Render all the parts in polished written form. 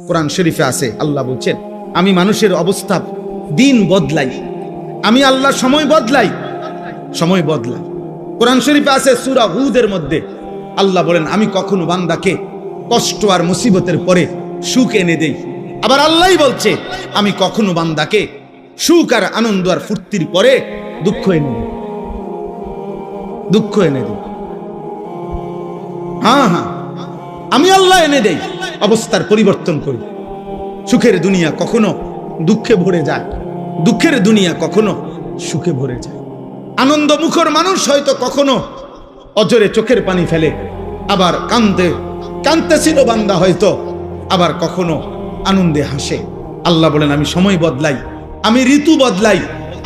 কোরআন শরীফে আছে, আল্লাহ বলছেন আমি মানুষের অবস্থা দিন বদলাই, আমি আল্লাহ সময় বদলাই, সময় বদলাই। কোরআন শরীফে আছে সূরা হুদের মধ্যে আল্লাহ বলেন আমি কখনো বান্দাকে কষ্ট আর মুসিবতের পরে সুখ এনে দেই। আবার আল্লাহই বলছে আমি কখনো বান্দাকে সুখ আর আনন্দ আর ফুর্তির পরে দুঃখ এনে দেই, দুঃখ এনে দেই। হ্যাঁ হ্যাঁ, আমি আল্লাহ এনে দেই, অবস্থার পরিবর্তন করি। সুখের দুনিয়া কখনো দুঃখে ভরে যায়, দুঃখের দুনিয়া কখনো সুখে ভরে যায়। আনন্দ মুখর মানুষ হয়তো কখনো অজরে চোখের পানি ফেলে, আবার কাঁদতেছিল বান্দা হয়তো আবার কখনো আনন্দে হাসে। আল্লাহ বলেন আমি সময় বদলাই, আমি ঋতু বদলাই,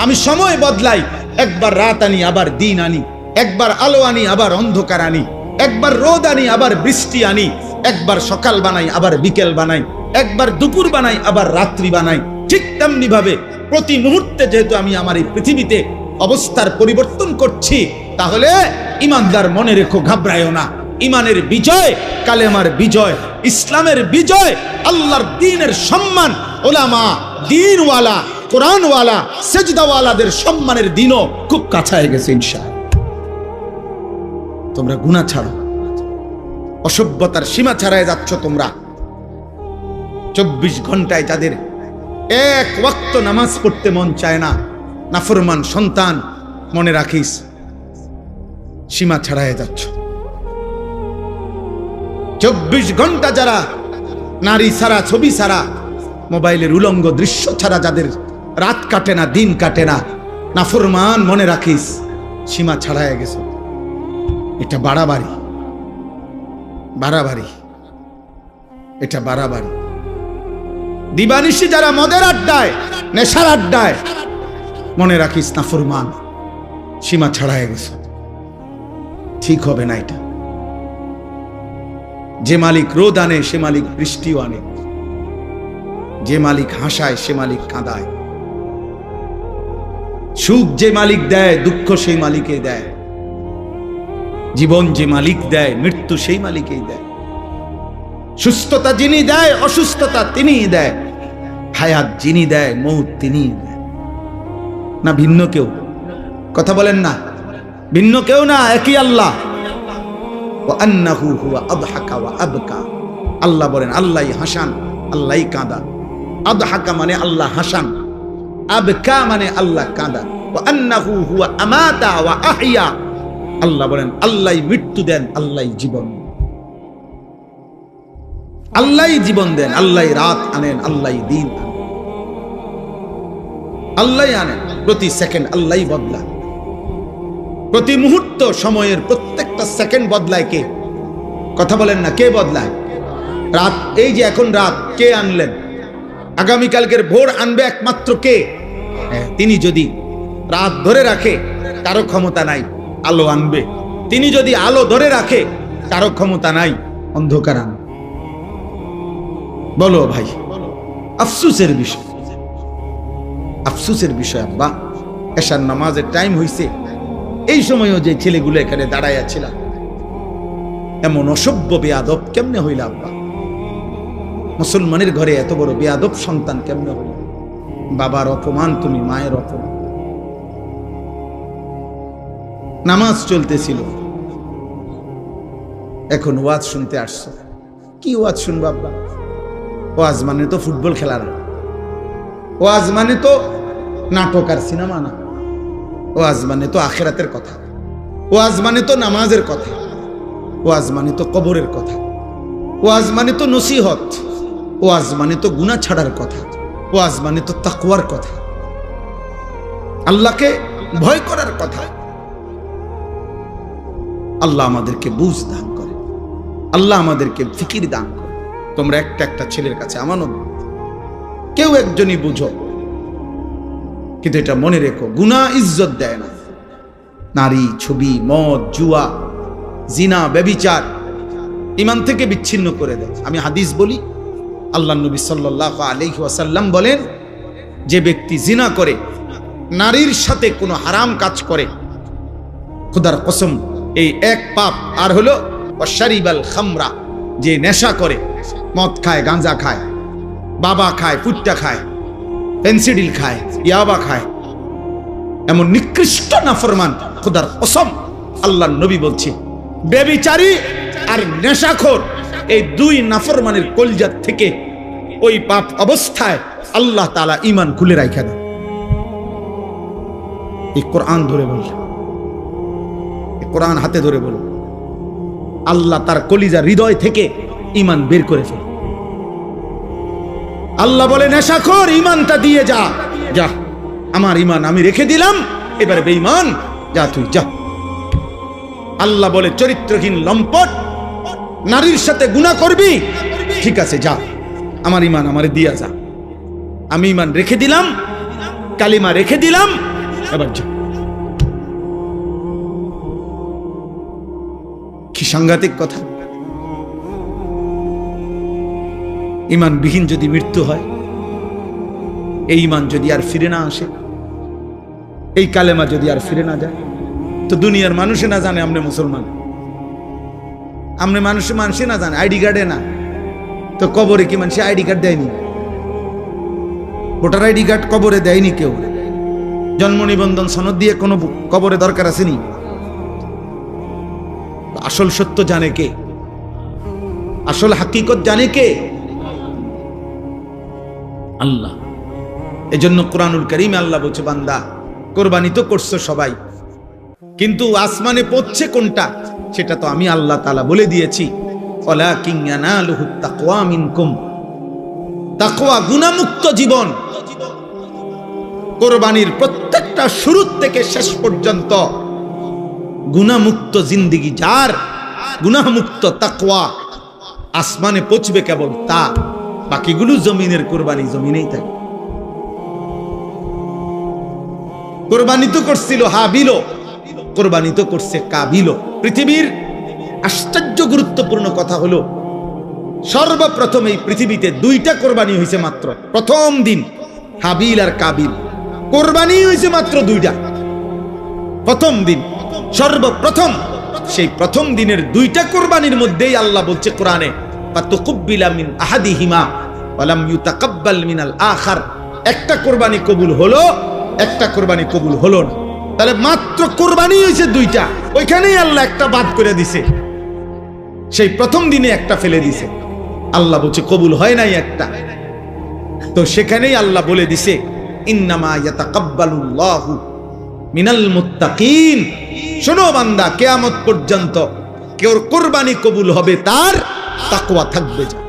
আমি সময় বদলাই। একবার রাত আনি আবার দিন আনি, একবার আলো আনি আবার অন্ধকার আনি, একবার রোদ আনি আবার বৃষ্টি আনি, একবার সকাল বানাই আবার বিকেল বানাই, একবার দুপুর বানাই আবার রাত্রি বানাই। ঠিক তেমনি ভাবে প্রতি মুহূর্তে যেহেতু আমি আমার এই পৃথিবীতে অবস্থার পরিবর্তন করছি, তাহলে ইমানদার মনে রেখো, ঘাবড়ায়ও না। ইমানের বিজয়, কালেমার বিজয়, ইসলামের বিজয়, আল্লাহর দ্বীনের সম্মান, ওলামা, দ্বীনওয়ালা, কোরআনওয়ালা, সেজদাওয়ালাদের সম্মানের দিনও খুব কাছায় গেছে ইনশাআল্লাহ। তোমরা গুনাহ ছাড়ো, অসভ্যতার সীমা ছাড়ায় যাচ্ছ তোমরা। 24 ঘন্টায় যাদের এক ওয়াক্ত নামাজ পড়তে মন চায় না, নাফরমান সন্তান, মনে রাখিস সীমা ছাড়ায় যাচ্ছ। 24 ঘন্টা যারা নারী ছাড়া, ছবি ছাড়া, মোবাইলের উলঙ্গ দৃশ্য ছাড়া যাদের রাত কাটে না, দিন কাটে না, নাফরমান, মনে রাখিস সীমা ছাড়ায় গেছে। এটা বাড়াবাড়ি, বাড়াবাড়ি, এটা বাড়াবাড়ি। দিবানিশি যারা মদের আড্ডায়, নেশার আড্ডায়, মনে রাখিস নাফরমান, সীমা ছাড়ায় গেছে। ঠিক হবে না এটা। যে মালিক রোদ আনে সে মালিক বৃষ্টিও আনে, যে মালিক হাসায় সে মালিক কাঁদায়, সুখ যে মালিক দেয় দুঃখ সেই মালিকই দেয়, জীবন যে মালিক দেয় মৃত্যু সেই মালিকই দেয়, সুস্থতা যিনি দেয় অসুস্থতা তিনিই দেয়, হায়াত যিনি দেয় মৌত তিনিই দেয়। না ভিন্ন কেউ? কথা বলেন না, ভিন্ন কেউ না, একই আল্লাহ। আল্লাহ বলেন আল্লাহ হাসান, আল্লাহ কাঁদা। আদহাকা মানে আল্লাহ হাসান, আবকা মানে আল্লাহ কাঁদা। আল্লাহ বলেন আল্লাহ মৃত্যু দেন, আল্লাহ জীবন, আল্লাহ জীবন দেন, আল্লাহ রাত আনেন, আল্লাহ দিন আনেন, আল্লাহ আনেন। প্রতি সেকেন্ড আল্লাহ বদলান, প্রতি মুহূর্ত সময়ের প্রত্যেকটা সেকেন্ড বদলায় কে? কথা বলেন না, কে বদলায়? রাত, এই যে এখন রাত, কে আনলেন? আগামীকালকের ভোর আনবে একমাত্র কে? তিনি যদি রাত ধরে রাখে কারো ক্ষমতা নাই, আলো আনবে। তিনি যদি আলো ধরে রাখে কারো ক্ষমতা নাই, অন্ধকার আনবে। বলো ভাই, আফসোসের বিষয়, আফসোসের বিষয় আব্বা। এশার নামাজের টাইম হইছে, এই সময়ও যে ছেলেগুলো এখানে দাঁড়াইয়া ছিল, এমন অসভ্য বেয়াদব কেমনে হইল আব্বা? মুসলমানের ঘরে এত বড় বেয়াদব সন্তান কেমনে হইল? বাবার অপমান তুমি, মায়ের অপমান। নামাজ চলতেছিল, এখন ওয়াজ শুনতে আসছো। কি ওয়াজ শুনবো আব্বা? ওয়াজ মানে তো ফুটবল খেলা না, ওয়াজ মানে তো নাটক আর সিনেমা না, ওয়াজ মানে তো আখিরাতের কথা, ওয়াজ মানে তো নামাজের কথা, ওয়াজ মানে তো কবরের কথা, ওয়াজ মানে তো নসিহত, ওয়াজ মানে তো গুনাহ ছাড়ার কথা, ওয়াজ মানে তো তাকওয়ার কথা, আল্লাহকে ভয় করার কথা। আল্লাহ আমাদেরকে বুঝ দান করে, আল্লাহ আমাদেরকে ফিকির দান করে। তোমরা একটা একটা ছেলের কাছে আমানত, কেউ একজনই বুঝো, কিন্তু এটা মনে রেখো, গুনাহ ইজ্জত দেয় না। নারী, ছবি, মদ, জুয়া, জিনা, ব্যভিচার ঈমান থেকে বিচ্ছিন্ন করে দেয়। আমি হাদিস বলি, আল্লাহ নবী সাল্লাল্লাহু আলাইহি ওয়াসাল্লাম বলেন, যে ব্যক্তি জিনা করে, নারীর সাথে কোনো হারাম কাজ করে, খোদার কসম এই এক পাপ। আর হলো ওয়াশারিবাল খামরা, যে নেশা করে, মদ খায়, গাঁজা খায়, বাবা খায়, পুট্টা খায়, পেন্সিডিল খায়, ইয়াবা খায়, এমন নিকৃষ্ট নাফরমান, খোদার কসম আল্লাহর নবী বলছে ব্যভিচারী আর নেশাখোর এই দুই নাফরমানের কলজাত থেকে ওই পাপ অবস্থায় আল্লাহ তাআলা ঈমান খুলে রাখা দেন। এই কোরআন ধরে বল, এই কোরআন হাতে ধরে বল, আল্লাহ তার কলিজা হৃদয় থেকে ঈমান বের করে ফেলে। আল্লাহ বলে নেশাখোর ঈমানটা দিয়ে যা, যা আমার ঈমান আমি রেখে দিলাম, এবারে বেঈমান যা তুই যা। আল্লাহ বলে চরিত্রহীন লম্পট নারীর সাথে গুনাহ করবি, ঠিক আছে যা, আমার ঈমান আমারে দিয়া যা, আমি ঈমান রেখে দিলাম, কালিমা রেখে দিলাম, এবার যা। কি সাংঘাতিক কথা! ঈমানবিহীন যদি মৃত্যু হয়, এই ঈমান যদি আর ফিরে না আসে, এই কালেমা যদি আর ফিরে না যায়, তো দুনিয়ার মানুষে না জানে আমনে মুসলমান, আমনে মানুষে না জানে, আইডি কার্ডে না, তো কবরে কি মানুষ আইডি কার্ড দেয়নি? ভোটার আইডি কার্ড কবরে দেয়নি কেউ, জন্ম নিবন্ধন সনদ দিয়ে কোনো কবরে দরকার আসেনি। আসল সত্য জানে কে? আসল হাকিকত জানে কে? আল্লাহ। এজন্য কোরআনুল কারীমে আল্লাহ বলছে, বান্দা কোরবানি তো করছো সবাই, কিন্তু আসমানে পৌঁছছে কোনটা সেটা তো আমি আল্লাহ তাআলা বলে দিয়েছি, ওয়ালাকিন ইয়ানালুহুত তাকওয়া মিনকুম। তাকওয়া গুনাহমুক্ত জীবন। কোরবানির প্রত্যেকটা শুরু থেকে শেষ পর্যন্ত গুনাহমুক্ত জিন্দেগি যার, গুনাহমুক্ত তাকওয়া, আসমানে পৌঁছবে কেবল তা, বাকিগুলো জমিনের কোরবানি জমিনেই থাকে। কোরবানি তো করছিল হাবিলও, কোরবানি তো করছে কাবিলও। পৃথিবীর আশ্চর্য গুরুত্বপূর্ণ কথা হলো, সর্বপ্রথম এই পৃথিবীতে দুইটা কোরবানি হয়েছে মাত্র। প্রথম দিন হাবিল আর কাবিল, কোরবানি হয়েছে মাত্র দুইটা। প্রথম দিন, সর্বপ্রথম, সেই প্রথম দিনের দুইটা কোরবানির মধ্যেই আল্লাহ বলছে কোরআনে, ফাতুকুব্বিলা মিন আহাদিহিমা ওয়া লাম ইউতাকাব্বাল মিনাল আখার। একটা কোরবানি কবুল হলো, একটা কোরবানি কবুল হলো না। তাহলে মাত্র কোরবানি হয়েছে দুইটা, ওইখানেই আল্লাহ একটা বাদ করে দিছে, সেই প্রথম দিনে একটা ফেলে দিছে। আল্লাহ বলছে কবুল হয় নাই একটা, তো সেখানেই আল্লাহ বলে দিছে ইন্নামা ইয়াতাকাব্বালুল্লাহু মিনাল মুত্তাকিন। শোনো বান্দা, কিয়ামত পর্যন্ত কেউ কোরবানি কবুল হবে তার তাকওয়া থাকবে। যা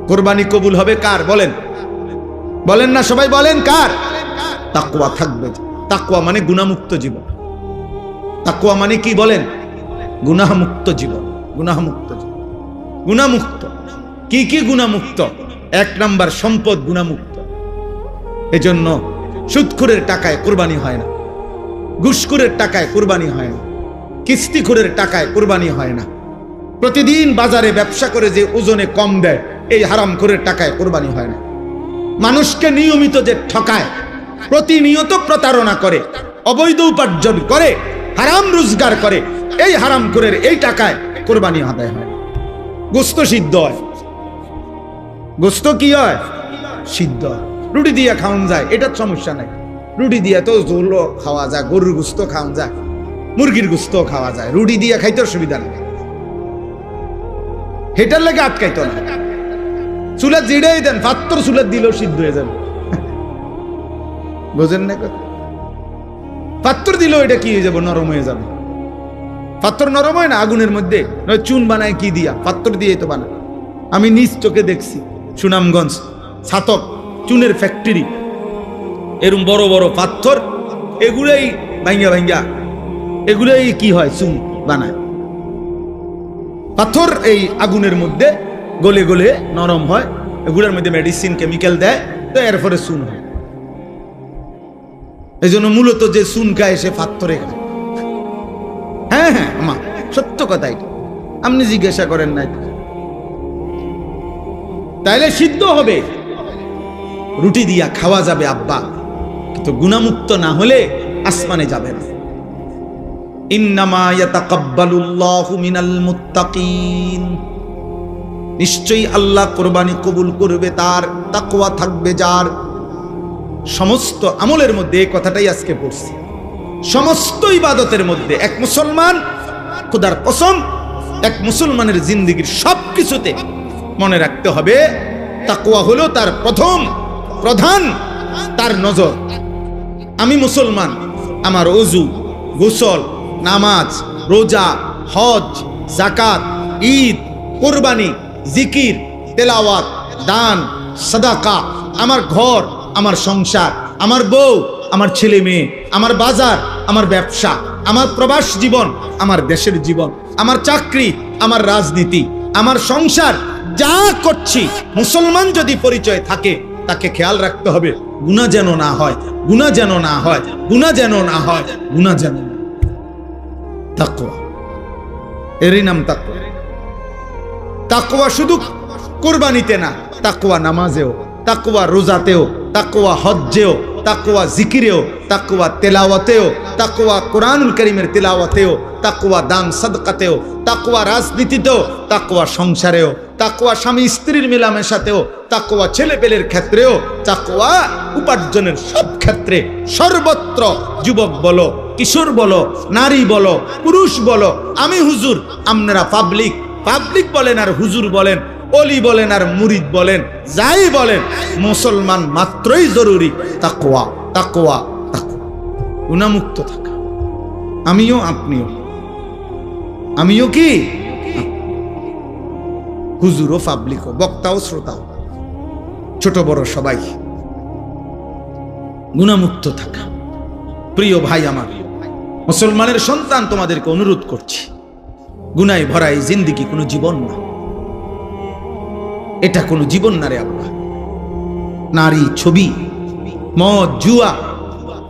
কোরবানি কবুল হবে কার বলেন? বলেন না সবাই, বলেন কার? তাকওয়া থাকবে। তাকওয়া মানে গুনাহমুক্ত জীবন। তাকওয়া মানে কি বলেন? গুনাহমুক্ত জীবন। গুনাহমুক্ত জীবন, গুনাহমুক্ত। কি কি গুনাহমুক্ত? এক নাম্বার সম্পদ গুনাহমুক্ত। এজন্য সুদখোরের টাকায় কোরবানি হয় না, ঘুষখোরের টাকায় কোরবানি হয় না, কিস্তিখোরের টাকায় কোরবানি হয় না, প্রতিদিন বাজারে ব্যবসা করে যে ওজনে কম দেয় এই হারামখোরের টাকায় কোরবানি হয় না, মানুষকে নিয়মিত যে ঠকায়, প্রতিনিয়ত প্রতারণা করে, অবৈধ উপার্জন করে, হারাম রোজগার করে, এই হারামখোরের এই টাকায় কোরবানি আদায় হয়। গোস্ত সিদ্ধ হয়, গোস্ত কি হয়? সিদ্ধ। রুটি দিয়ে খাওয়ান যায়, এটার সমস্যা নাই। রুটি দিয়ে তো ঝোলও খাওয়া যায়, গরুর গোস্ত খাওয়া যায়, মুরগির গোস্ত খাওয়া যায়, রুটি দিয়ে খাইতে অসুবিধা নেই, হেটার লেগে আটকাইতো না। চুলা জিড়াই দেন, পাত্তর চুলা দিলেও সিদ্ধ হয়ে যাবে। বোঝেন না কথা? পাত্তর দিলেও এটা কি হয়ে যাবে? নরম হয়ে যাবে। পাত্তর নরম হয় না আগুনের মধ্যে? চুন বানায় কি দিয়া? পাত্তর দিয়ে তো বানায়। আমি নিজ চোখে দেখছি, সুনামগঞ্জ ছাতক চুনের ফ্যাক্টরি, এরকম বড় বড় পাথর, এগুলোই ভাঙ্গা ভাঙ্গা, এগুলোই কি হয়? চুন বানায়। পাথর এই আগুনের মধ্যে গলে গলে নরম হয়, এগুলোর মধ্যে মেডিসিন কেমিক্যাল দেয়, তো এরপরে চুন হয়। এই জন্য মূলত যে চুন খায় সে পাথরে খায়। হ্যাঁ হ্যাঁ, আমার সত্য কথা এটা, আপনি জিজ্ঞাসা করেন না। তাইলে সিদ্ধ হবে, রুটি দিয়া খাওয়া যাবে আব্বা, কিন্তু গুনাহমুক্ত না হলে আসমানে যাবে না। ইন্নামা ইয়াতাকাব্বালুল্লাহু মিনাল মুত্তাকিন। নিশ্চয়ই আল্লাহ কোরবানি কবুল করবে তার, তাকওয়া থাকবে যার। সমস্ত আমলের মধ্যে এই কথাটাই আজকে পড়ছি, সমস্ত ইবাদতের মধ্যে এক মুসলমান, খোদার কসম, এক মুসলমানের জিন্দেগীর সব কিছুতে মনে রাখতে হবে তাকওয়া হলো তার প্রথম প্রধান তার নজর। আমি মুসলমান, আমার ওযু, গোসল, নামাজ, রোজা, হজ, যাকাত, ঈদ, কুরবানি, জিকির, তেলাওয়াত, দান, সাদাকা, আমার ঘর, আমার সংসার, আমার বউ, আমার ছেলে মেয়ে, আমার বাজার, আমার ব্যবসা, আমার প্রবাস জীবন, আমার দেশের জীবন, আমার চাকরি, আমার রাজনীতি, আমার সংসার, যা করছি মুসলমান যদি পরিচয় থাকে তাকে খেয়াল রাখতে হবে গুনাহ যেন না হয়, গুনাহ যেন না হয়, গুনাহ যেন না হয়, গুনাহ যেন না। তাকওয়া, এরই নাম তাকওয়া। তাকওয়া শুধু কুরবানিতে না, তাকওয়া নামাজেও, তাকওয়া রোজাতেও, তাকওয়া হজ্জেও, তাকওয়া জিকিরেও, তাকওয়া তেলাওয়াতেও, তাকওয়া কোরআনুল কারীমের তেলাওয়াতেও, তাকওয়া দান সাদকাতেও, তাকওয়া রাজনীতিতেও, তাকওয়া সংসারেও, তাকওয়া স্বামী স্ত্রীর মেলামেশাতেও, তাকওয়া ছেলেপেলের ক্ষেত্রেও, তাকওয়া উপার্জনের সব ক্ষেত্রে, সর্বত্র। যুবক বলো, কিশোর বলো, নারী বলো, পুরুষ বলো, আমি হুজুর, আপনারা পাবলিক, পাবলিক বলেন আর হুজুর বলেন, অলি বলেন আর মুরিদ বলেন, যাই বলেন, মুসলমান মাত্রই জরুরি তাকওয়া, তাকওয়া, তাকওয়া। গুনাহমুক্ত থাকা। আমিও, আপনিও, আমিও কি হুজুরও, পাবলিকও, বক্তাও, শ্রোতাও, ছোট বড় সবাই গুনাহমুক্ত থাকা। প্রিয় ভাই আমার, মুসলমানের সন্তান, তোমাদেরকে অনুরোধ করছি, গুনায় ভরা এই জিন্দেগি কোনো জীবন না, এটা কোনো জীবন না রে আব্বা। নারী, ছবি, মদ, জুয়া,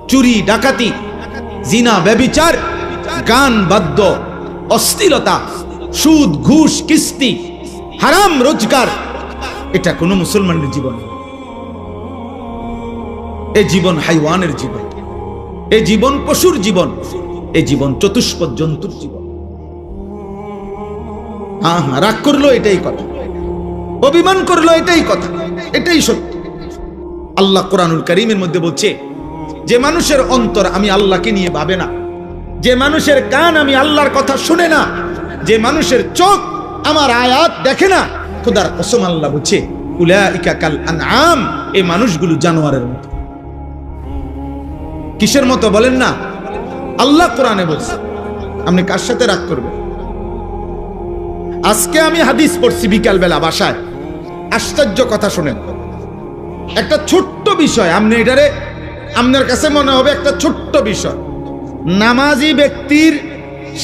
চুরি, ডাকাতি, জিনা, ব্যভিচার, গান, বাদ্য, অশ্লীলতা, সুদ, ঘুষ, কিস্তি, হারাম রোজগার, এটা কোনো মুসলমানের জীবন না। এ জীবন হাইওয়ানের জীবন, এ জীবন পশুর জীবন, এ জীবন চতুষ্পদ জন্তুর জীবন। হ্যাঁ হ্যাঁ, রাগ করলো এটাই কথা, অভিমান করলো এটাই কথা, এটাই সত্য। আল্লাহ কোরআনুল কারীমের মধ্যে বলছে, যে মানুষের অন্তর আমি আল্লাহকে নিয়ে ভাবে না, যে মানুষের কান আমি আল্লাহর কথা শুনে না, যে মানুষের চোখ আমার আয়াত দেখে না, খোদার কসম আল্লাহ বলছে উলাইকা কাল আনআম, এই মানুষগুলো জানোয়ারের মতো। কিসের মতো বলেন না? আল্লাহ কোরআনে বলছে। আপনি কার সাথে রাগ করবেন? আজকে আমি হাদিস পড়ছি বিকালবেলা বাসায়, আশ্চর্য কথা শুনেন। একটা ছোট্ট বিষয়, আপনি এটারে আপনার কাছে মনে হবে একটা ছোট্ট বিষয়। নামাজি ব্যক্তির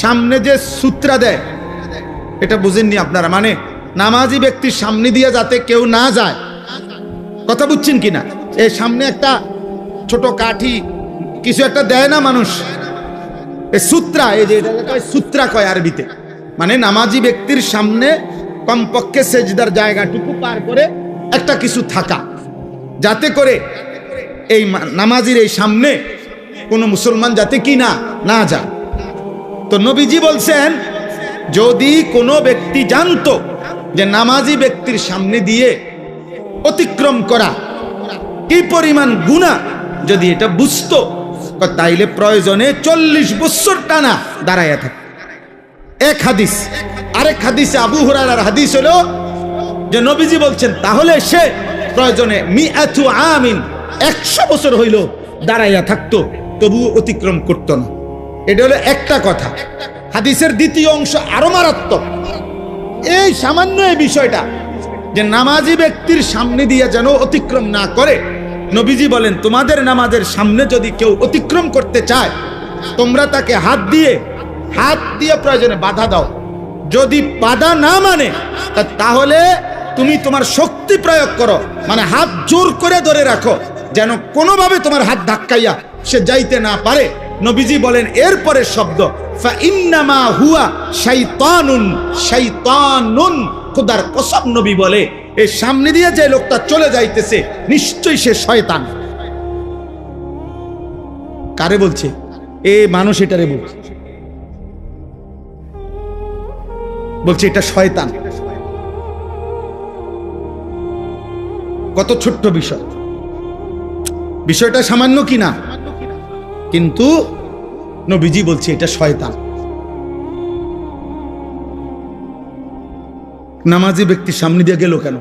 সামনে যে সূত্রা দেয়, এটা বুঝেননি আপনারা? মানে নামাজি ব্যক্তির সামনে দিয়ে যাতে কেউ না যায়, কথা বুঝছেন কিনা? এই সামনে একটা ছোট কাঠি কিছু একটা দেয় না মানুষ, এই সূত্রা, এই যে এটা সূত্রা কয় আরবিতে। মানে নামাজি ব্যক্তির সামনে কমপক্ষে সেজদার জায়গাটুকু পার করে একটা কিছু থাকা, যাতে করে এই নামাজির এই সামনে কোনো মুসলমান যাতে কি না যায়। তো নবীজি বলছেন, যদি কোনো ব্যক্তি জানতো যে নামাজি ব্যক্তির সামনে দিয়ে অতিক্রম করা কি পরিমাণ গুনাহ, যদি এটা বুঝতো, তাইলে প্রয়োজনে 40 বছর টানা দাঁড়াইয়া থাকে। এক হাদিস। আরেক হাদিসে আবু হুরায়রার হাদিস হলো যে নবীজি বলছেন, তাহলে সে প্রয়োজনে মিআতু আমিন, 100 বছর হইল দাঁড়াইয়া থাকতো, তবু অতিক্রম করত না। এটা হলো একটা কথা। হাদিসের দ্বিতীয় অংশ আরো মারাত্মক। এই সামান্য এই বিষয়টা যে নামাজি ব্যক্তির সামনে দিয়ে যেন অতিক্রম না করে, নবীজি বলেন, তোমাদের নামাজের সামনে যদি কেউ অতিক্রম করতে চায়, তোমরা তাকে হাত দিয়ে প্রয়োজনে বাধা দাও। যদি বাধা না মানে, তাহলে তুমি তোমার শক্তি প্রয়োগ করো, মানে হাত জোর করে ধরে রাখো, যেন কোনোভাবে তোমার হাত ধাক্কাইয়া সে যাইতে না পারে। নবীজি বলেন এরপরে শব্দ, ফা ইন্নামা হুয়া শাইতানুন, শাইতানুন। খোদার কসম নবী বলে, এই সামনে দিয়ে যে লোকটা চলে যাইতেছে, নিশ্চয়ই সে শয়তান। কারে বলছে? এ মানুষ এটারে বলছে এটা শয়তান। কত ছোট্ট বিষয়, বিষয়টা সামান্য কিনা, কিন্তু নবীজি বলছে এটা শয়তান। নামাজি ব্যক্তি সামনে দিয়ে গেল কেন?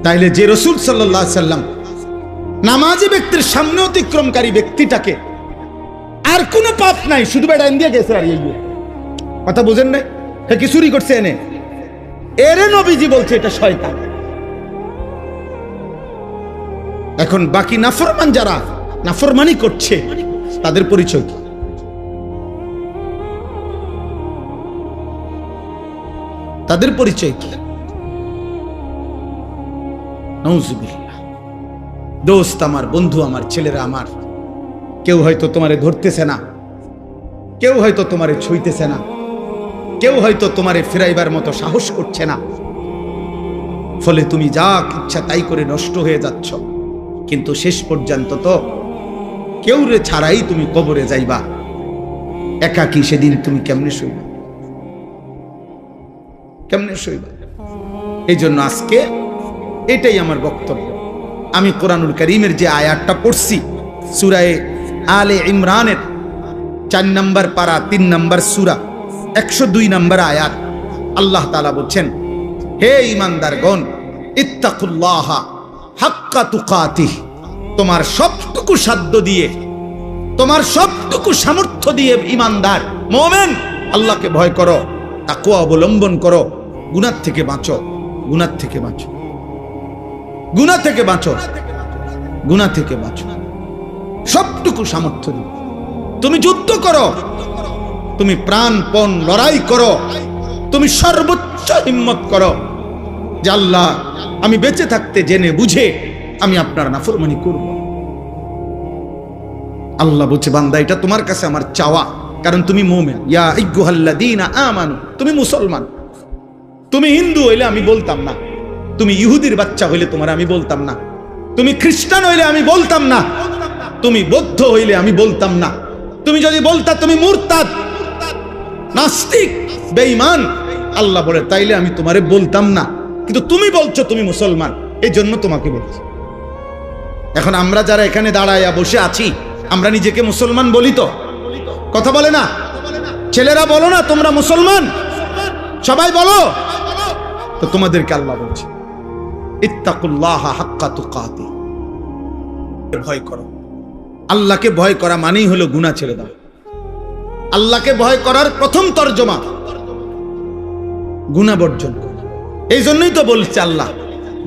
তাইলে যে রাসূল সাল্লাল্লাহু আলাইহি সাল্লাম নামাজি ব্যক্তির সামনে অতিক্রমকারী ব্যক্তিটাকে আর কোনো পাপ নাই, শুধু বেড়া দিয়ে গেছে, আর এই কথা বুঝেন না? হ্যাঁ, কি চুরি করছে এনে, এরে নবীজি বলছে এটা শয়তান। এখন বাকি নাফরমান যারা নাফরমানি করছে তাদের পরিচয় কি? তাদের পরিচয় কি? নাউজুবিল্লাহ। দোস্ত আমার, বন্ধু আমার, ছেলেরা আমার, কেউ হয়তো তোমারে ধরতেছে না, কেউ হয়তো তোমারে ছুঁইতেছে না, কেউ হয়তো তোমারে ফিরাইবার মতো সাহস করছে না, ফলে তুমি যা ইচ্ছা তাই করে নষ্ট হয়ে যাচ্ছ। কিন্তু শেষ পর্যন্ত তো কেউ রে ছাড়াই তুমি কবরে যাইবা, একাকী। সেদিন তুমি কেমনে শুইবা? কেমনে শুইবা? এই জন্য আজকে এটাই আমার বক্তব্য। আমি কোরআনুল কারীমের যে আয়াতটা পড়ছি, সূরা আলে ইমরানের 4 নম্বর পারা 3 নম্বর সূরা 102 নম্বর আয়াত, আল্লাহ তাআলা বলছেন, হে ঈমানদারগণ, ইত্তাকুল্লাহা হাক্কা তুকাতিহ, তোমার সবটুকু সাধ্য দিয়ে, তোমার সবটুকু সামর্থ্য দিয়ে ঈমানদার মুমিন আল্লাহকে ভয় করো, তাকওয়া অবলম্বন করো, গুনাহ থেকে বাঁচো, গুনাহ থেকে বাঁচো, গুনাহ থেকে বাঁচো, গুনাহ থেকে বাঁচো। সবটুকু সামর্থ্য দিয়ে তুমি যুদ্ধ করো, তুমি প্রাণপণ লড়াই করো, তুমি সর্বোচ্চ হিম্মত করো যে আল্লাহ, আমি বেঁচে থাকতে জেনে বুঝে আমি আপনার নাফরমানি করব। আল্লাহ বলছে, বান্দা এটা তোমার কাছে আমার চাওয়া, কারণ তুমি মুমিন। ইয়া আইয়ুহাল্লাযীনা আমানু, তুমি মুসলমান। তুমি হিন্দু হইলে আমি বলতাম না, তুমি ইহুদির বাচ্চা হইলে তোমার আমি বলতাম না, তুমি খ্রিস্টান হইলে আমি বলতাম না, তুমি বৌদ্ধ হইলে আমি বলতাম না, তুমি যদি বলতা তুমি মুরতাদ, নাস্তিক, বেঈমান, আল্লাহ বলে তাইলে আমি তোমারে বলতাম না, কিন্তু তুমি বলছো তুমি মুসলমান, এই জন্য তোমাকে বলছি। এখন আমরা যারা এখানে দাঁড়ায়া বসে আছি, আমরা নিজেকে মুসলমান বলি তো? কথা বলে না? ছেলেরা বলো না তোমরা মুসলমান? সবাই বলো তো। তোমাদেরকে আল্লাহ বলছে, ইত্তাকুল্লাহা হাক্কা তুকাতিহ, ভয় করো। আল্লাহকে ভয় করা মানেই হলো গুনাহ ছেড়ে দাও। আল্লাহকে ভয় করার প্রথম তর্জমা গুনাহ বর্জন করো। এই জন্যই তো বলছে আল্লাহ,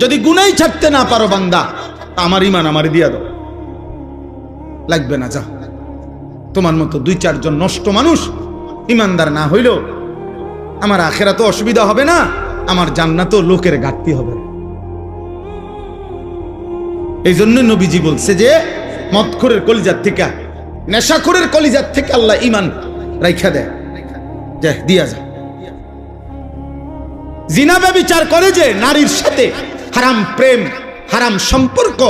যদি গুনাহই ছাড়তে না পারো বান্দা, আমার ঈমান আমারে দিয়া দাও, লাগবে না, যা। তোমার মতো 2-4 জন নষ্ট মানুষ ঈমানদার না হইলেও আমার আখিরাতে অসুবিধা হবে না, আমার জান্নাতেও লোকের ঘাটতি হবে। এই জন্য নবীজি বলছে যে মদখোরের কলিজার থেকে, নেশাখোরের কলিজার থেকে আল্লাহ ঈমান রাইখা দেয়, যা দিয়া যা। জিনা ব্যভিচার করে যে নারীর সাথে, হারাম প্রেম, হারাম সম্পর্ক,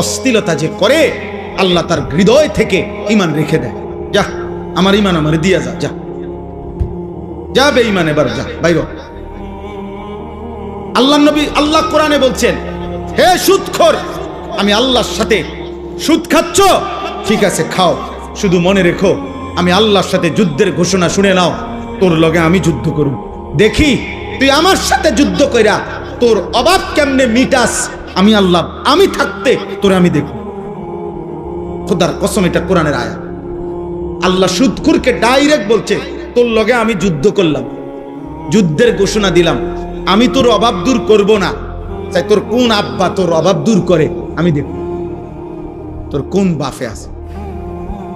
অশ্লীলতা যে করে, আল্লাহ তার হৃদয় থেকে ঈমান রেখে দেয়, যা আমার ঈমান আমারে দিয়া যা, যা যা বেঈমান, এবার যা বাইরে। আল্লাহ নবী, আল্লাহ কোরআনে বলছেন, হে সুদখোর, আমি আল্লাহর সাথে সুদ খাচ্ছ, ঠিক আছে খাও, শুধু মনে রেখো আমি আল্লাহর সাথে যুদ্ধের ঘোষণা শুনে নাও, তোর লগে আমি যুদ্ধ করব, দেখি তুই আমার সাথে যুদ্ধ কইরা তোর অভাব কেমনে মিটাস। আমি আল্লাহ, আমি থাকতে তোর আমি দেখব। খোদার কসম, এটা কোরআনের আয়াত। আল্লাহ সুদখোরকে ডাইরেক্ট বলছে, তোর লগে আমি যুদ্ধ করলাম, যুদ্ধের ঘোষণা দিলাম, আমি তোর অভাব দূর করব না, তাই তোর কোন আব্বা তোর অভাব দূর করে আমি দেখব, তোর কোন বাফে আছে।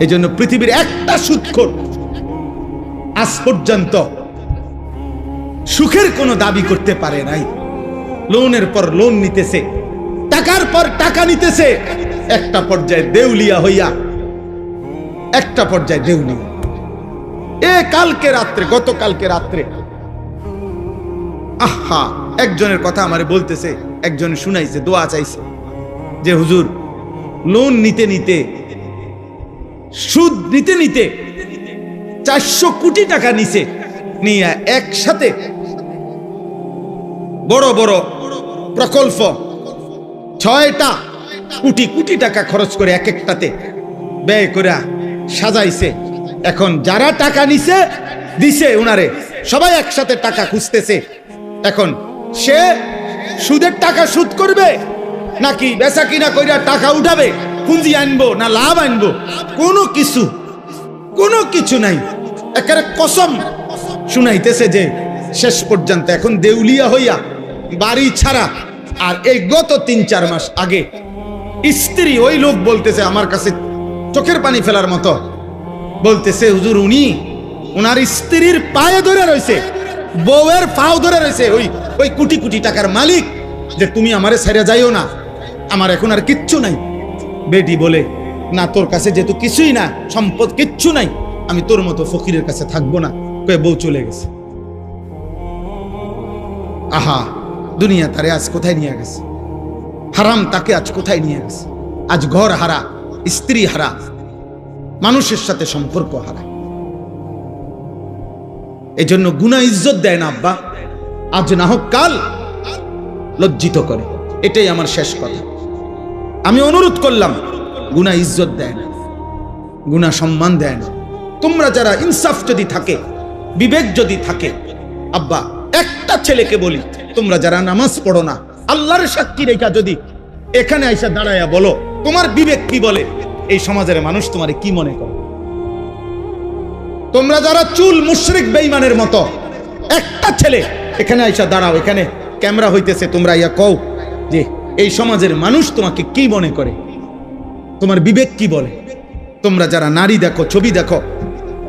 এই জন্য পৃথিবীর একটা সুদখোর আজ পর্যন্ত সুখের কোনো দাবি করতে পারে নাই। লোনের পর লোন নিতেছে, টাকার পর টাকা নিতেছে, একটা পর্যায়ে দেউলিয়া হইয়া, একটা পর্যায়ে দেউলিয়া। কালকে রাত্রে, গতকালকে রাত্রে, আহা, একজনের কথা আমারে বলতেছে, একজন শুনাইছে, দোয়া চাইছে যে হুজুর, লোন নিতে নিতে, সুদ নিতে নিতে 400 কোটি টাকা নিছে, নিয়ে একসাথে বড় বড় প্রকল্প 6টা কোটি কোটি টাকা খরচ করে এক একটাতে ব্যয় করে সাজাইছে। এখন যারা টাকা নিছে দিছে উনারে, সবাই একসাথে টাকা খুঁজতেছে। এখন সে সুদের টাকা সুদ করবে নাকি বেচা কিনা কইরা টাকা উঠাবে, পুঁজি আনবো না লাভ আনবো, কোনো কিছু নাই। একেবারে কসম শুনাইতেছে যে শেষ পর্যন্ত এখন দেউলিয়া হইয়া বাড়ি ছাড়া। আর এই গত 3-4 মাস আগে স্ত্রী, ওই লোক বলতেছে আমার কাছে চোখের পানি ফেলার মতো, বলতেছে হুজুর উনার স্ত্রীর পায়ে ধরে রয়েছে, বউয়ের পাও ধরে রয়েছে ওই কোটি কোটি টাকার মালিক, যে তুমি আমারে ছেড়ে যাইও না, আমার এখন আর কিচ্ছু নাই। বেটি বলে না, তোর কাছে যেহেতু কিছুই না, সম্পদ কিচ্ছু নাই, আমি তোর মতো ফকিরের কাছে থাকবো না, কয়ে বউ চলে গেছে। আহা, দুনিয়া তারে আজ কোথায় নিয়ে গেছে, হারাম তাকে আজ কোথায় নিয়ে গেছে। আজ ঘর হারা, স্ত্রী হারা, মানুষের সাথে সম্পর্ক হারা। এই জন্য গুনাহ ইজ্জত দেয় না আব্বা, আজ না হোক কাল লজ্জিত করে। এটাই আমার শেষ কথা। আমি অনুরোধ করলাম, গুনাহ ইজ্জত দেয় না, গুনাহ সম্মান দেয় না। তোমরা যারা ইনসাফ যদি থাকে, বিবেক যদি থাকে, আব্বা একটা ছেলেকে বলি, তোমরা যারা নামাজ পড়ো না, আল্লাহর সাক্ষী রেখা যদি এখানে আইসা দাঁড়ায়া বলো তোমার বিবেক কি বলে, এই সমাজের মানুষ তোমারে কি মনে করে? তোমরা যারা চুল মুশরিক বেঈমানের মতো, একটা ছেলে এখানে আইসা দাঁড়াও, এখানে ক্যামেরা হইতেছে, তোমরা ইয়া কও যে এই সমাজের মানুষ তোমাকে কি মনে করে, তোমার বিবেক কি বলে? তোমরা যারা নারী দেখো, ছবি দেখো,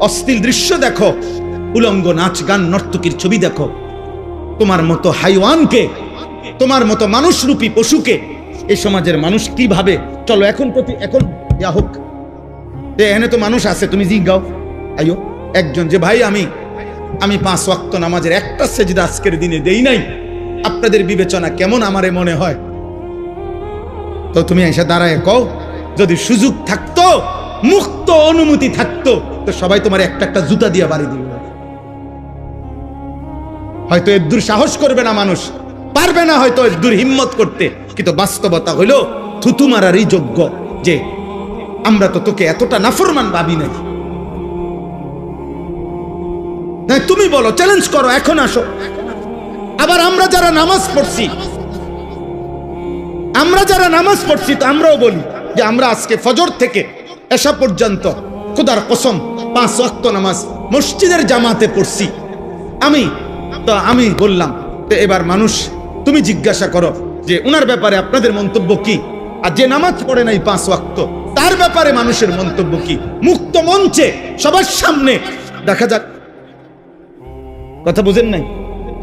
অশ্লীল দৃশ্য দেখো, উলঙ্গ নাচ গান নর্তকীর ছবি দেখো, তোমার মতো হাইওয়ানকে, তোমার মতো মানুষরূপী পশুকে এই সমাজের মানুষ কি ভাবে? চলো এখন ইয়া হোক, এখানে তো মানুষ আছে, তুমি জিজ্ঞাও আইও একজন যে ভাই আমি 5 ওয়াক্ত নামাজের একটা সেজদা আজকের দিনে দেই নাই, আপনাদের বিবেচনা কেমন আমারে মনে হয়? তো তুমি এসে দাঁড়ায় কও, যদি সুযোগ থাকতো, মুক্ত অনুমতি থাকতো, তো সবাই তোমার একটা একটা জুতা দিয়ে বাড়ি দিবে। হয়তো এদ্দুর সাহস করবে না মানুষ, পারবে না হয়তো এদ্দুর হিম্মত করতে, কিন্তু বাস্তবতা হইল থুতু মারারই যোগ্য যে আমরা তো তোকে এতটা নাফরমান ভাবি নাই। তুমি বলো, চ্যালেঞ্জ করো, এখন আসো। আবার আমরা যারা নামাজ পড়ছি তো আমরাও বলি যে আমরা আজকে ফজর থেকে এশা পর্যন্ত খোদার কসম 5 ওয়াক্ত নামাজ মসজিদের জামাতে পড়ছি। আমি বললাম, তো এবার মানুষ তুমি জিজ্ঞাসা করো যে উনার ব্যাপারে আপনাদের মন্তব্য কি, আর যে নামাজ পড়ে নাই 5 ওয়াক্ত তার ব্যাপারে মানুষের মন্তব্য কি? মুক্ত মঞ্চে সবার সামনে দেখা যাক। কথা বুঝেন নাই?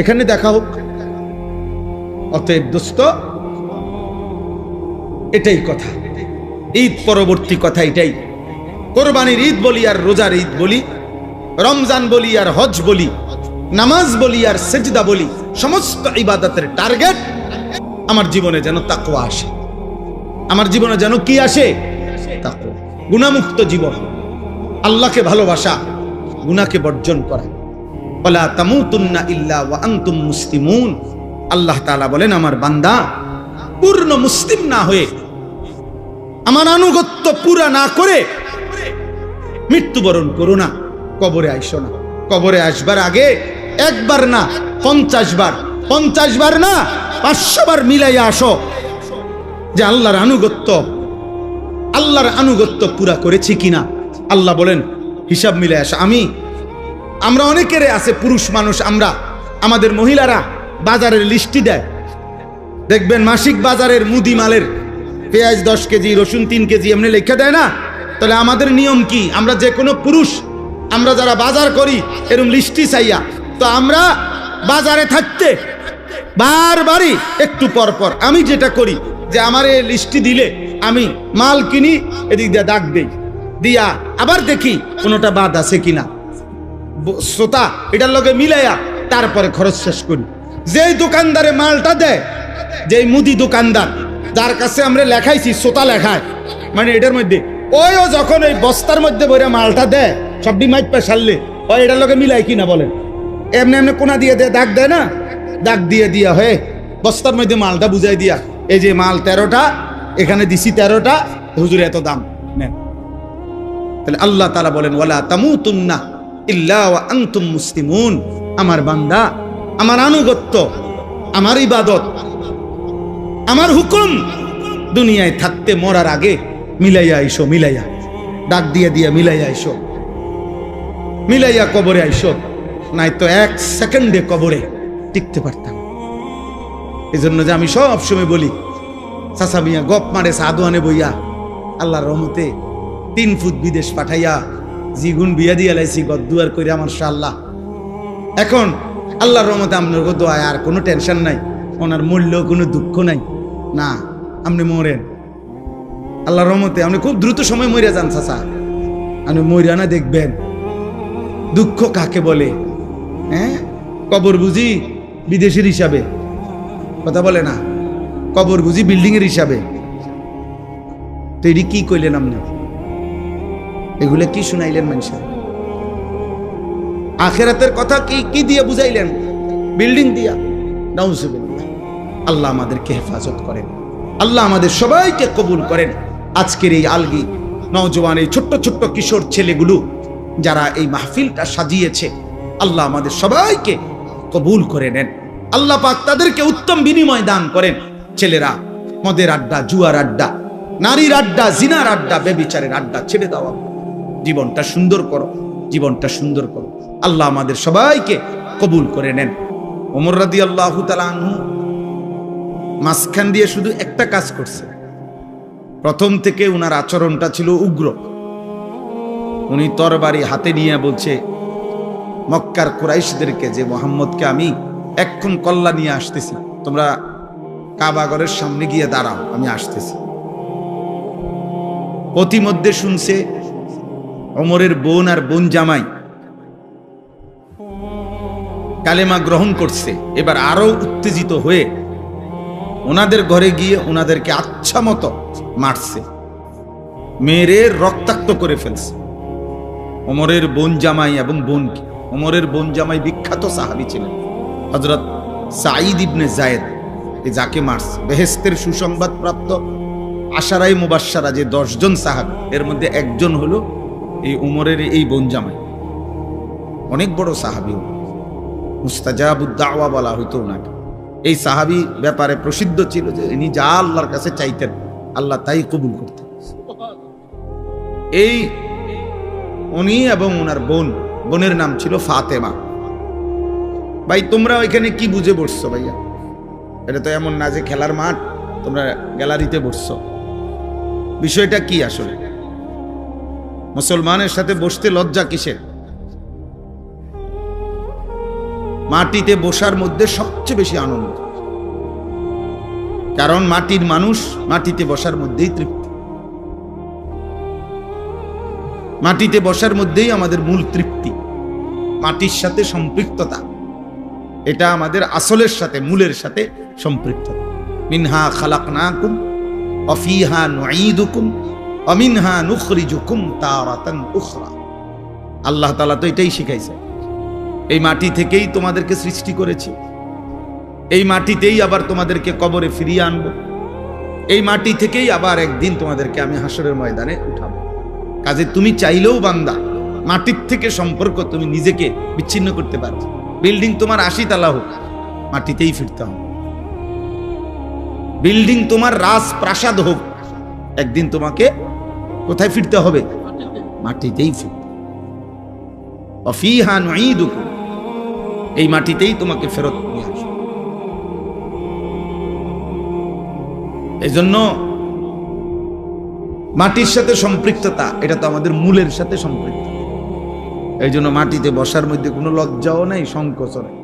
এখানে দেখা হোক। অতএব দোস্ত, এটাই কথা, ঈদ পরবর্তী কথা এটাই। কোরবানির ঈদ বলি আর রোজার ঈদ বলি, রমজান বলি আর হজ বলি, নামাজ বলি আর সেজদা বলি, সমস্ত ইবাদতের টার্গেট আমার জীবনে যেন তাকওয়া আসে। আমার জীবনে যেন কি আসে? তাকওয়া। গুনাহমুক্ত জীবন, আল্লাহকে ভালোবাসা, গুনাহকে বর্জন করা। ওয়ালা তামুতুন্না ইল্লা ওয়া আনতুম মুসলিমুন। আল্লাহ তাআলা বলেন, আমার বান্দা পূর্ণ মুসলিম না হয়ে, আমার আনুগত্য পুরা না করে মৃত্যুবরণ করো না, কবরে আইসো না। কবরে আসবার আগে একবার না 50 বার, 50 বার না 500 বার মিলাইয়া আসো যে আল্লাহর আনুগত্য পুরা করেছি কিনা। আল্লাহ বলেন হিসাব মিলাই আসো। আমরা অনেকের আছে, পুরুষ মানুষ আমরা, আমাদের মহিলারা বাজারের লিস্টি দেয়, দেখবেন মাসিক বাজারের মুদি মালের পেঁয়াজ 10 কেজি, রসুন 3 কেজি এমনি লেখা দেয় না? তাহলে আমাদের নিয়ম কি? আমরা যে কোনো পুরুষ, আমরা যারা বাজার করি এরকম লিস্টি চাইয়া, তো আমরা বাজারে থাকতে বারবারই একটু পর পর আমি যেটা করি যে আমার এই লিস্টি দিলে আমি মাল কিনি, এদিক দিয়ে দাগ দেই, দিয়া আবার দেখি কোনোটা বাদ আছে কিনা, শ্রোতা এটার লগে মিলাইয়া তারপরে খরচ শেষ করি। যেই দোকানদারে মালটা দেয়, যেই মুদি দোকানদার যার কাছে আমরা লেখাইছি, শ্রোতা লেখায়, মানে এটার মধ্যে ও যখন এই বস্তার মধ্যে ভরে মালটা দেয়, সবটি মাইপা সারলে ও এটার লগে মিলাই কিনা বলেন, এমনি এমনি কোনা দিয়ে দেয়, দাগ দেয় না? দাগ দিয়ে দিয়া হয়ে বস্তার মধ্যে মালটা বুঝাই দিয়া, এই যে মাল 13টা, এখানে দিছি 13টা, হুজুর এত দাম নেন। তাহলে আল্লাহ তাআলা বলেন ওয়ালা তামুতুন্না ইল্লা ওয়া আনতুম মুসলিমুন। আমার বান্দা, আমার আনুগত্য, আমার ইবাদত, আমার হুকুম দুনিয়ায় থাকতে মরার আগে মিলাইয়া আইসো, মিলাইয়া ডাক দিয়ে দিয়া মিলাইয়া আইসো, মিলাইয়া কবরে আইসো, নাই তো 1 সেকেন্ডে কবরে টিকতে পারতাম। এই জন্য যে আমি সব সময় বলি, চাচা মিয়া গপ মারে সাদওয়ানে বইয়া আল্লাহর রহমতে 3 ফুট বিদেশ পাঠাইয়া জিগুন বিয়া দিয়া লাইছি গদ্দুয়ার কইরা মাশাআল্লাহ। এখন আল্লাহর রহমতে আপনার দোয়ায় আর কোনো টেনশন নাই, ওনার মূল্য কোনো দুঃখ নাই। না, আপনি মরেন আল্লাহর রহমতে, আপনি খুব দ্রুত সময় মরিয়া যান চাচা। আপনি মরিয়া না দেখবেন দুঃখ কাকে বলে। হ্যাঁ, কবর বুঝি বিদেশের হিসাবে, কথা বলে না, কবর বুঝি বিল্ডিং এর হিসাবে। তো এটি কি কইলেন আপনি? এগুলো কি শুনাইলেন মানুষের? আখিরাতের কথা কি দিয়ে বুঝাইলেন? বিল্ডিং দিয়া। নাউজুবিল্লাহ। আল্লাহ আমাদেরকে হেফাজত করেন, আল্লাহ আমাদের সবাইকে কবুল করেন। আজকের এই আলগি নওজওয়ান, এই ছোট্ট ছোট্ট কিশোর ছেলেগুলো যারা এই মাহফিলটা সাজিয়েছে, আল্লাহ আমাদের সবাইকে কবুল করে নেন। আল্লাহ পাক তাদেরকে উত্তম বিনিময় দান করেন। ছেলেরা মদের আড্ডা, জুয়ার আড্ডা, নারীর আড্ডা, জিনার আড্ডা, বেবিচারের আড্ডা ছেড়ে দাও। জীবনটা সুন্দর করো, জীবনটা সুন্দর করো। আল্লাহ আমাদের সবাইকে কবুল করে নেন। ওমর রাদিয়াল্লাহু তাআলা আনহু মাঝখান দিয়ে শুধু একটা কাজ করছে। প্রথম থেকে উনার আচরণটা ছিল উগ্র। উনি তরবারি হাতে নিয়ে বলছে মক্কার কুরাইশদেরকে যে মুহাম্মদকে আমি এক্ষণ কল্লা নিয়ে আসতেছি, তোমরা কাবাগরের সামনে গিয়ে দাঁড়াও, আমি আসতেছি। প্রতিমধ্যে শুনছে ওমরের বোন আর বোন জামাই কালেমা গ্রহণ করছে। এবার আরো উত্তেজিত হয়ে ওনাদের ঘরে গিয়ে ওনাদেরকে আচ্ছা মতো মারছে, মেরে রক্তাক্ত করে ফেলছে ওমরের বোন জামাই এবং বোনকে। ওমরের বোন জামাই বিখ্যাত সাহাবী ছিলেন, হযরত সাঈদ ইবনে যায়েদ, যাকে মারছে। বেহেশতের সুসংবাদ প্রাপ্ত আশারায়ে মুবাশশারা যে 10 জন সাহাবী, এর মধ্যে একজন হলো এই উমরের এই বোন জামাই। অনেক বড় সাহাবী, মুস্তাজাবুদ দাওয়া বলা হতো ওনাকে। এই সাহাবী ব্যাপারে প্রসিদ্ধ ছিল যে ইনি যা আল্লাহর কাছে চাইতেন আল্লাহ তাই কবুল করতেন। এই উনি এবং ওনার বোনের নাম ছিল ফাতেমা। ভাই তোমরা ওইখানে কি বুঝে বসছো ভাইয়া? এটা তো এমন না যে খেলার মাঠ, তোমরা গ্যালারিতে বসছো। বিষয়টা কি আসলে? মুসলমানের সাথে বসতে লজ্জা কিসের? মাটিতে বসার মধ্যে সবচেয়ে বেশি আনন্দ, কারণ মাটির মানুষ মাটিতে বসার মধ্যেই তৃপ্তি। মাটিতে বসার মধ্যেই আমাদের মূল তৃপ্তি, মাটির সাথে সম্পৃক্ততা, এটা আমাদের আসলের সাথে, মূলের সাথে সম্পৃক্ততা। মিনহা খালাকনাকুম ওয়া ফিহা নুঈদুকুম ওয়া মিনহা নুখরিজুকুম তারাতান উখরা। আল্লাহ তাআলা তো এটাই শিখাইছে, এই মাটি থেকেই তোমাদেরকে সৃষ্টি করেছি, এই মাটিতেই আবার তোমাদেরকে কবরে ফিরিয়ে আনব, এই মাটি থেকেই আবার একদিন তোমাদেরকে আমি হাসরের ময়দানে উঠাবো। কাজে তুমি চাইলেও বান্দা মাটির থেকে সম্পর্ক তুমি নিজেকে বিচ্ছিন্ন করতে পারো। বিল্ডিং তোমার 80 তলা হোক, মাটিতেই ফিরতে হবে। বিল্ডিং তোমার রাজপ্রাসাদ হোক, একদিন তোমাকে কোথায় ফিরতে হবে? মাটিতেই ফিরতে। অফিহা নুঈদুকুম, এই মাটিতেই তোমাকে ফেরত নিয়ে আসবে। এই জন্য মাটির সাথে সম্পৃক্ততা, এটা তো আমাদের মূলের সাথে সম্পৃক্ত। এই জন্য মাটিতে বসার মধ্যে কোনো লজ্জাও নাই, সংকোচও নাই।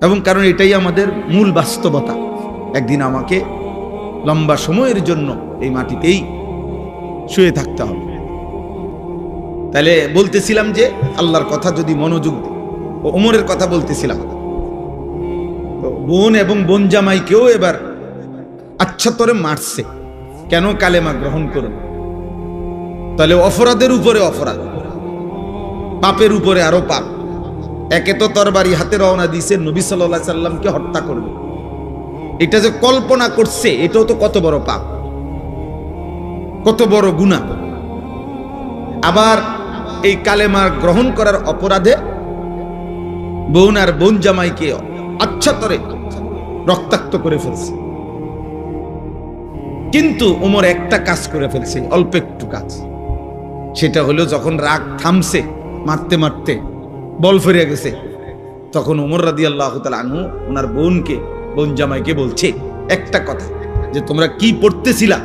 এবং কারণ এটাই আমাদের মূল বাস্তবতা। একদিন আমাকে লম্বা সময়ের জন্য এই মাটিতেই শুয়ে থাকতে হবে। তাহলে বলতেছিলাম যে আল্লাহর কথা যদি মনোযোগ দিই, ও ওমরের কথা বলতেছিলাম, তো বোন এবং বোন জামাইকেও এবার আচ্ছাতরে মারছে। কেন? কালেমা গ্রহণ করুন। তাহলে অপরাধের উপরে অপরাধ, পাপের উপরে আরো পাপ। একে তো তরবারি হাতে রওনা দিয়েছে নবী সাল্লাল্লাহু আলাইহি সাল্লামকে হত্যা করবে, এটা যে কল্পনা করছে এটাও তো কত বড় পাপ, কত বড় গুনাহ। আবার এই কালেমা গ্রহণ করার অপরাধে বোন আর বোন জামাইকে আচ্ছাতরে রক্তাক্ত করে ফেলছে। কিন্তু ওমর একটা কাজ করে ফেলছে, অল্প একটু কাজ। সেটা হলো যখন রাগ থামছে, মারতে মারতে বল ফিরে গেছে, তখন ওমর রাদিয়াল্লাহু তাআলা আনহু ওনার বোনকে, বোন জামাইকে বলছে একটা কথা, যে তোমরা কি পড়তেছিলা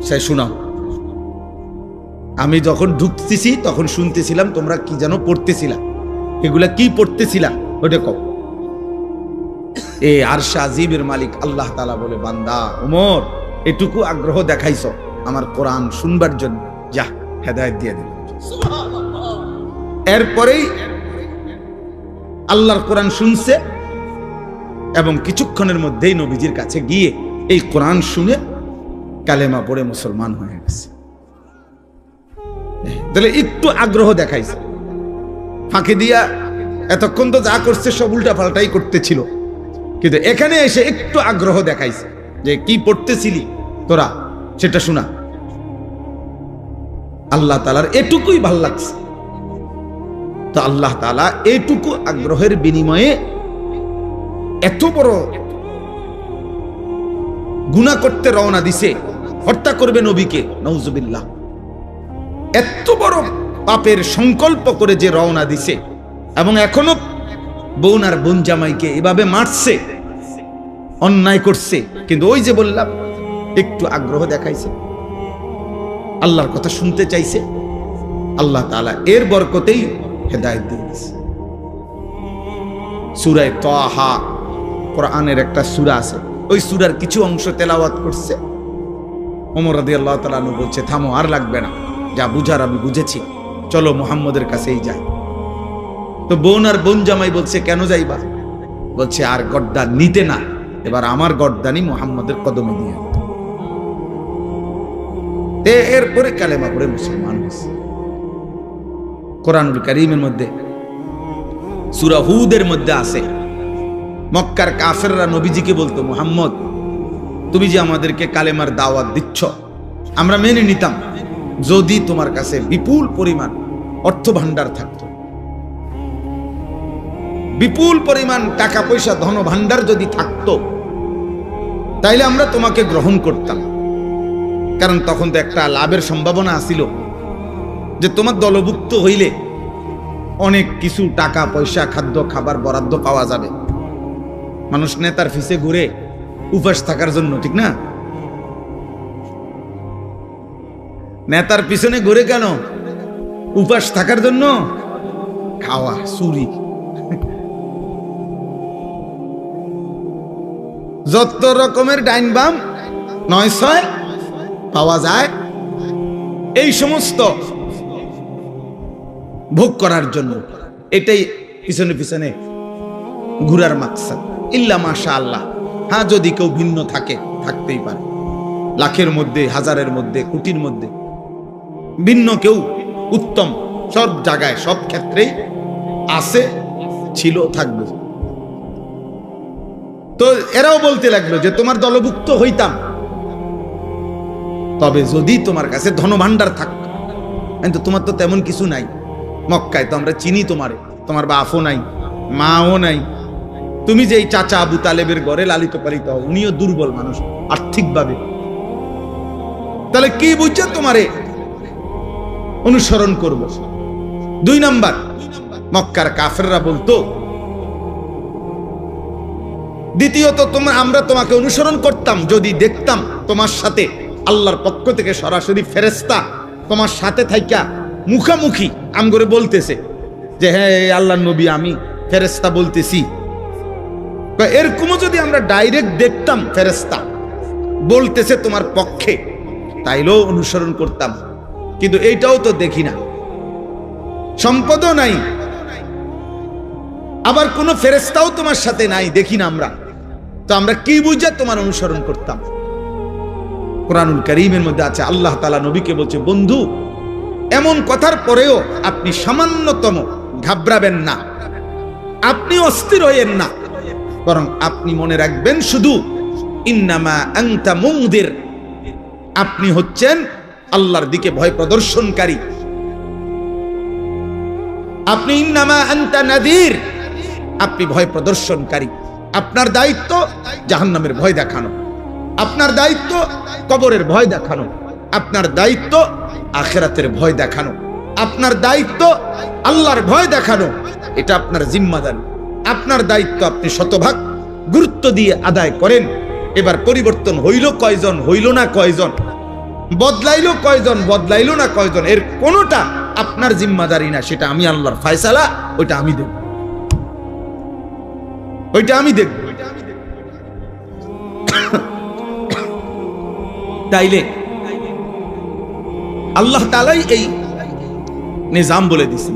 সে শোনাও। আমি যখন ঢুকতেছি তখন শুনতেছিলাম তোমরা কি যেন পড়তেছিলা, এগুলা কি পড়তেছিলা ওটা কও। আরশ আজিমের মালিক আল্লাহ তাআলা বলে, বান্দা ওমর, এটুকু আগ্রহ দেখাইছো আমার কোরআন শুনবার জন্য, যা হেদায়েত দিয়ে দিল। এরপরেই আল্লাহর কোরআন শুনছে এবং কিছুক্ষণের মধ্যেই নবীজির কাছে গিয়ে এই কোরআন শুনে কালেমা পড়ে মুসলমান হয়ে গেছে। তাহলে একটু আগ্রহ দেখাইছে, ফাঁকি দিয়া এতক্ষণ তো যা করছে সব উল্টা পাল্টাই করতেছিল, কিন্তু এখানে এসে একটু আগ্রহ দেখাইছে যে কি পড়তেছিলি তোরা সেটা শোনা। আল্লাহ তাআলার এটুকুই ভাল লাগছে। তো আল্লাহ তাআলা এইটুকু আগ্রহের বিনিময়ে এত বড় গুনাহ করতে রওনা দিছে, হত্যা করবে নবীকে, নাউজুবিল্লাহ। এত বড় পাপের সংকল্প করে যে রওনা দিছে এবং এখনো বোন আর বোন জামাইকে এভাবে মারছে, অন্যায় করছে, কিন্তু ওই যে বললাম একটু আগ্রহ দেখাইছে, আল্লাহর কথা শুনতে চাইছে, আল্লাহ তাআলা এর বরকতেই হেদায়েত দিয়ে দিয়েছে। সূরা তাহা কোরআনের একটা সূরা আছে, ওই সূরার কিছু অংশ তেলাওয়াত করছে। ওমর রাদিয়াল্লাহু তাআলা আনহু বলছে, থামো, আর লাগবে না, যা বুঝার আমি বুঝেছি, চলো মুহাম্মদের কাছেই যাই। তো বোন আর বোন জামাই বলছে, কেন যাইবা? বলছে, আর গর্দান নিতে না, এবার আমার গর্দানি মুহাম্মদের কদমে দিয়ে। এরপরে কালেমা পড়ে মুসলমান হয়েছে। কোরআনুল কারীমের মধ্যে সূরা হুদের মধ্যে আছে, মক্কার কাফেররা নবীজিকে বলতো, মুহাম্মদ তুমি যে আমাদেরকে কালেমার দাওয়াত দিচ্ছ আমরা মেনে নিতাম যদি তোমার কাছে বিপুল পরিমাণ অর্থ ভান্ডার থাকতো, বিপুল পরিমাণ টাকা পয়সা ধন ভান্ডার যদি থাকতো তাইলে আমরা তোমাকে গ্রহণ করতাম। কারণ তখন তো একটা লাভের সম্ভাবনা আছিল যে তোমার দলভুক্ত হইলে অনেক কিছু টাকা পয়সা খাদ্য খাবার বরাদ্দ পাওয়া যাবে। মানুষ নেতার পিছে ঘুরে উপাস থাকার জন্য, ঠিক না? নেতার পিছনে ঘুরে কেন? উপাস থাকার জন্য, খাওয়া চুরি, যত রকমের ডাইন বাম নয় ছয় পাওয়া যায়, এই সমস্ত ভোগ করার জন্য, এটাই পিছনে পিছনে ঘুরার মাকসাদ। ইল্লা মাশাআল্লাহ, হ্যাঁ যদি কেউ ভিন্ন থাকে, থাকতেই পারে, লাখের মধ্যে, হাজারের মধ্যে, কোটির মধ্যে ভিন্ন কেউ উত্তম, সব জায়গায় সব ক্ষেত্রেই আছে, ছিল, থাকবে। তো এরাও বলতে লাগলো যে তোমার দলভুক্ত হইতাম তবে যদি তোমার কাছে ধনভাণ্ডার থাকতো, কিন্তু তোমার তো তেমন কিছু নাই। মক্কায় তো আমরা চিনি তোমারে, তোমার বাপও নাই, মাও নাই, তুমি যে এই চাচা আবু তালেবের ঘরে লালিত পালিত হও, উনিও দুর্বল মানুষ আর্থিকভাবে, তাহলে কি বুঝছে তোমারে অনুসরণ করব? 2 নাম্বার, মক্কার কাফেররা বলতো, দ্বিতীয়ত আমরা তোমাকে অনুসরণ করতাম যদি দেখতাম তোমার সাথে আল্লাহর পক্ষ থেকে সরাসরি ফেরেশতা তোমার সাথে থাইকা মুখামুখি আমগরে বলতেছে যে হ্যাঁ আল্লাহর নবী আমি ফেরেশতা বলতেছি, এরকমও যদি আমরা ডাইরেক্ট দেখতাম ফেরেশতা বলতেছে তোমার পক্ষে, তাইলেও অনুসরণ করতাম। কিন্তু এইটাও তো দেখি না, সম্পদও নাই, আবার কোন ফেরেশতাও তোমার সাথে নাই, দেখি না আমরা, তো আমরা কি বুঝা তোমার অনুসরণ করতাম? কোরআনুল কারীমের মধ্যে আছে, আল্লাহ তাআলা নবীকে বলছে, বন্ধু এমন কথার পরেও আপনি সামান্যতম ঘাবড়াবেন না, আপনি অস্থির হইয়েন না, বরং আপনি মনে রাখবেন শুধু ইন্নামা আনতা মুনদির, আপনি হচ্ছেন আল্লাহর দিকে ভয় প্রদর্শনকারী। আপনি ইন্নামা আনতা নাযীর, আপনি ভয় প্রদর্শনকারী। আপনার দায়িত্ব জাহান্নামের ভয় দেখানো, আপনার দায়িত্ব কবরের ভয় দেখানো, আপনার দায়িত্ব আখিরাতের ভয় দেখানো, আপনার দায়িত্ব আল্লাহর ভয় দেখানো। এটা আপনার জিম্মাদারি, আপনার দায়িত্ব আপনি শতভাগ গুরুত্ব দিয়ে আদায় করেন। এবার পরিবর্তন হইল কয়জন, হইল না কয়জন, বদলাইলো কয়জন, বদলাইলো না কয়জন, এর কোনোটা আপনার জিম্মাদারি না, সেটা আমি আল্লাহর ফয়সালা, ওইটা আমি দেখব, ওইটা আমি দেখব। তাইলে আল্লাহ তাআলাই এই নিজাম বলে দিয়েছেন।